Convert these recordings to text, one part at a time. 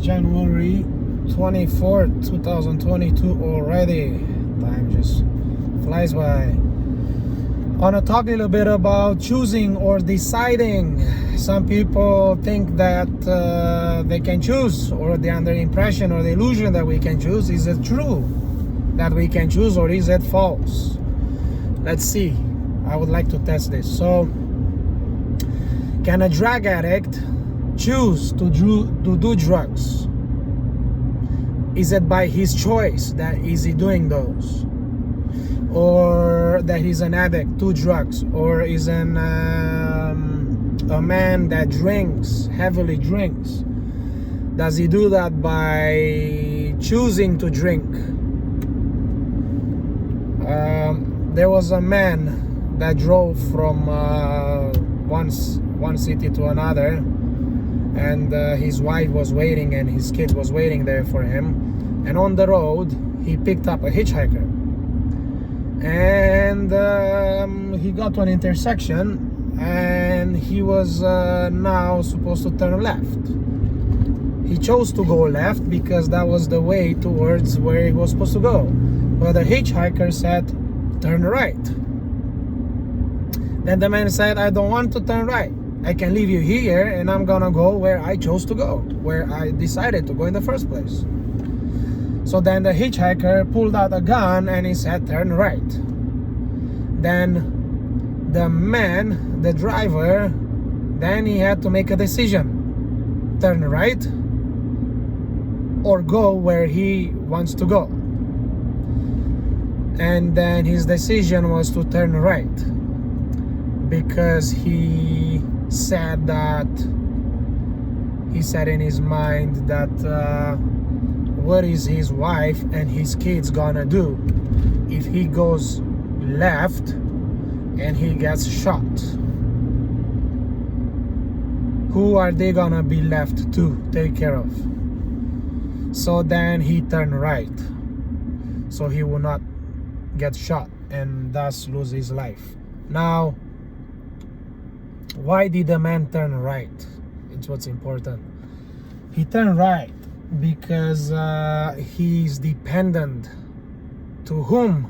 January 24th, 2022 already. Time just flies by. I want to talk a little bit about choosing or deciding. Some people think that they can choose, or they're under the impression or the illusion that we can choose. Is it true that we can choose, or is it false? Let's see. I would like to test this. So, can a drug addict choose to do drugs? Is it by his choice that is he doing those, or that he's an addict to drugs, or is a man that heavily drinks? Does he do that by choosing to drink? There was a man that drove from one city to another, and his wife was waiting and his kid was waiting there for him, and on the road he picked up a hitchhiker, and he got to an intersection, and he was now supposed to turn left. He chose to go left because that was the way towards where he was supposed to go, but the hitchhiker said turn right. Then the man said, I don't want to turn right. I can leave you here and I'm gonna go where I chose to go, where I decided to go in the first place. So then the hitchhiker pulled out a gun and he said, turn right. Then the man, the driver, then he had to make a decision. Turn right or go where he wants to go. And then his decision was to turn right, because he said in his mind that what is his wife and his kids gonna do if he goes left and he gets shot? Who are they gonna be left to take care of? So then he turned right, so he will not get shot and thus lose his life. Now, why did the man turn right? It's what's important. He turned right because he's dependent. To whom?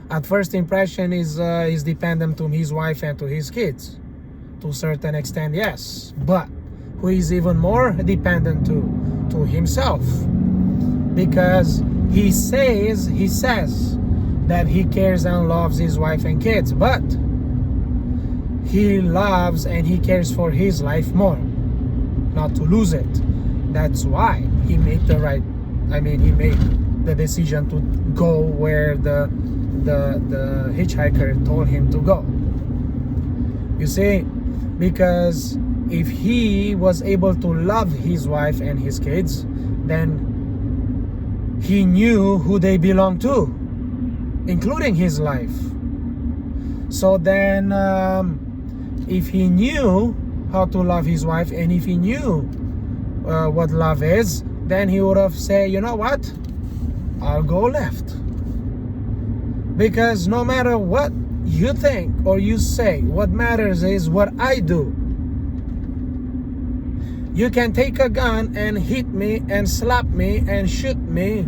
At first impression is dependent to his wife and to his kids. To a certain extent, yes. But who is even more dependent to? To himself. Because he says that he cares and loves his wife and kids, but he loves and he cares for his life more, not to lose it. That's why he made he made the decision to go where the hitchhiker told him to go. You see, because if he was able to love his wife and his kids, then he knew who they belong to, including his life. So then if he knew how to love his wife, and if he knew what love is, then he would have said, you know what, I'll go left. Because no matter what you think or you say, what matters is what I do. You can take a gun and hit me and slap me and shoot me,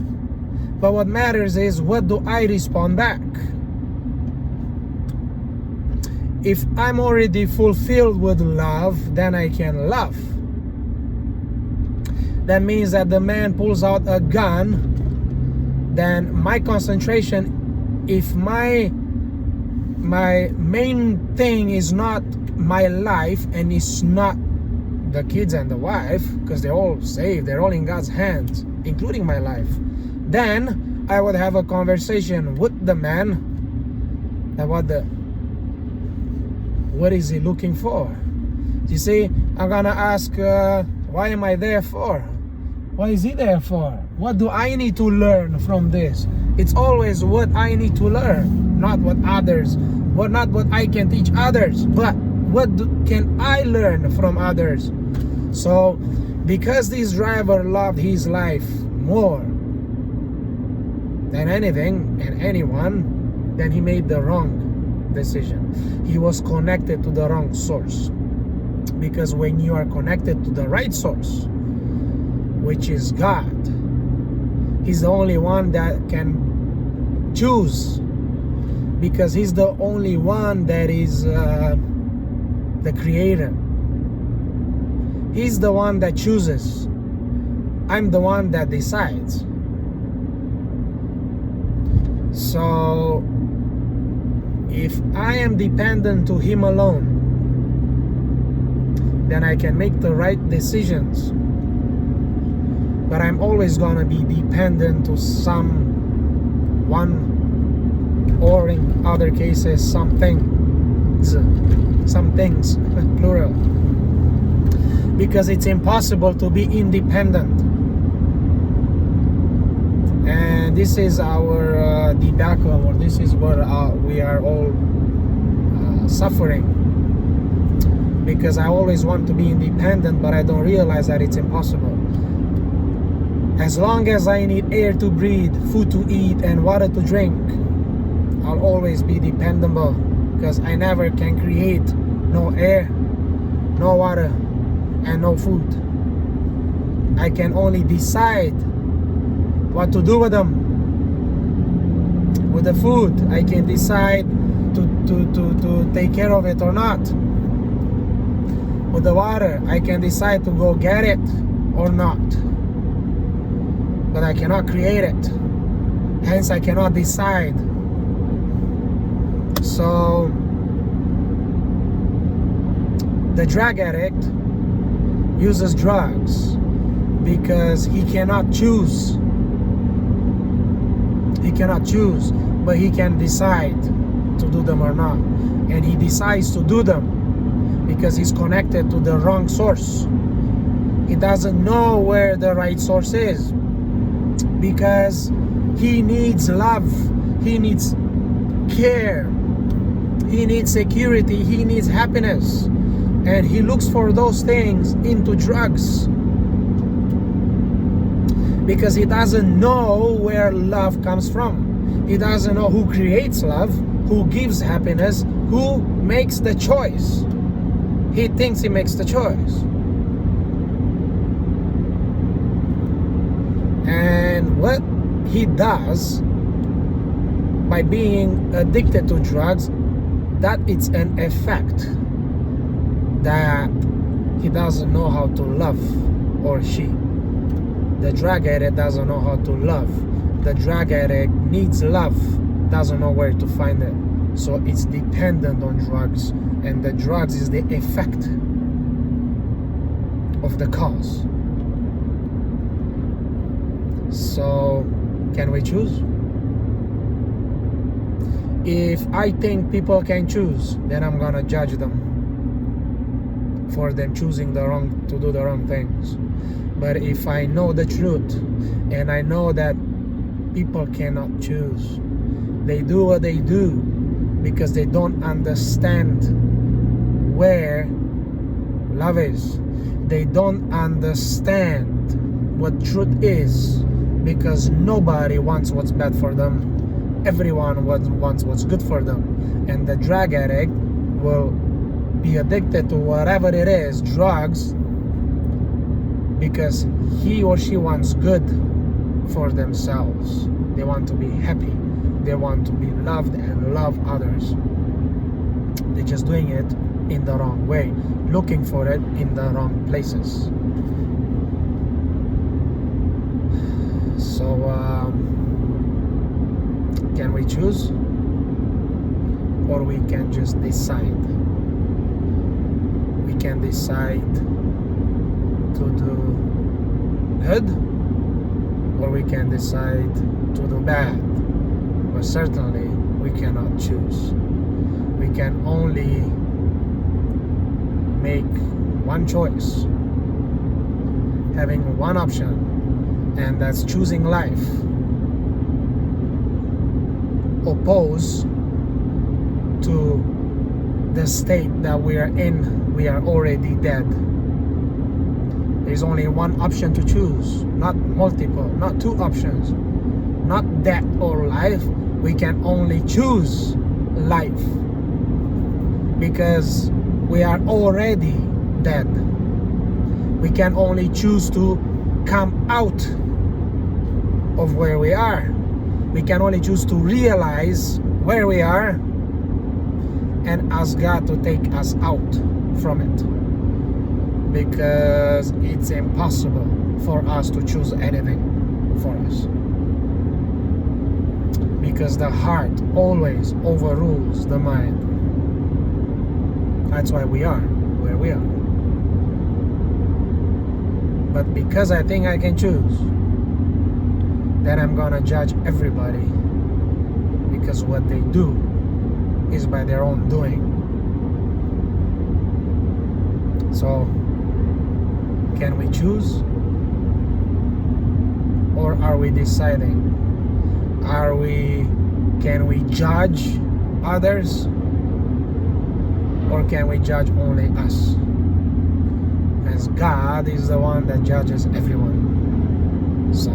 but what matters is what do I respond back. If I'm already fulfilled with love, then I can love. That means that the man pulls out a gun, then my concentration, if my main thing is not my life and it's not the kids and the wife, because they're all saved, they're all in God's hands, including my life, then I would have a conversation with the man about what is he looking for. You see, I'm gonna ask, why am I there for? What is he there for? What do I need to learn from this? It's always what I need to learn, not what I can teach others, but can I learn from others? So, because this driver loved his life more than anything and anyone, then he made the wrong decision. He was connected to the wrong source. Because when you are connected to the right source, which is God. He's the only one that can choose, because He's the only one that is the creator. He's the one that chooses. I'm the one that decides. So if I am dependent to Him alone, then I can make the right decisions. But I'm always gonna be dependent to someone, or in other cases, some things, plural. Because it's impossible to be independent. And this is our debacle, or this is where we are all suffering. Because I always want to be independent, but I don't realize that it's impossible. As long as I need air to breathe, food to eat, and water to drink, I'll always be dependable, because I never can create no air, no water, and no food. I can only decide what to do with them. With the food, I can decide to take care of it or not. With the water, I can decide to go get it or not. But I cannot create it. Hence, I cannot decide. So, the drug addict uses drugs because he cannot choose. He cannot choose, but he can decide to do them or not. And he decides to do them because he's connected to the wrong source. He doesn't know where the right source is, because he needs love, he needs care, he needs security, he needs happiness, and he looks for those things into drugs, because he doesn't know where love comes from. He doesn't know who creates love, who gives happiness, who makes the choice. He thinks he makes the choice. And what he does by being addicted to drugs, that it's an effect that he doesn't know how to love, or she. The drug addict doesn't know how to love. The drug addict needs love, doesn't know where to find it. So it's dependent on drugs, and the drugs is the effect of the cause. So, can we choose? If I think people can choose, then I'm gonna judge them for them choosing to do the wrong things. But if I know the truth, and I know that people cannot choose, they do what they do because they don't understand where love is. They don't understand what truth is, because nobody wants what's bad for them. Everyone wants what's good for them. And the drug addict will be addicted to whatever it is, drugs, because he or she wants good for themselves. They want to be happy. They want to be loved and love others. They're just doing it in the wrong way, looking for it in the wrong places. So, can we choose? Or we can just decide? We can decide to do good, or we can decide to do bad. But certainly, we cannot choose. We can only make one choice, having one option, and that's choosing life. Opposed to the state that we are in, we are already dead. There's only one option to choose, not multiple, not two options, not death or life. We can only choose life, because we are already dead. We can only choose to come out of where we are. We can only choose to realize where we are and ask God to take us out from it, because it's impossible for us to choose anything for us, because the heart always overrules the mind. That's why we are where we are. But because I think I can choose, then I'm gonna judge everybody, because what they do is by their own doing. So, can we choose? Or are we deciding? Can we judge others? Or can we judge only us? As God is the one that judges everyone. So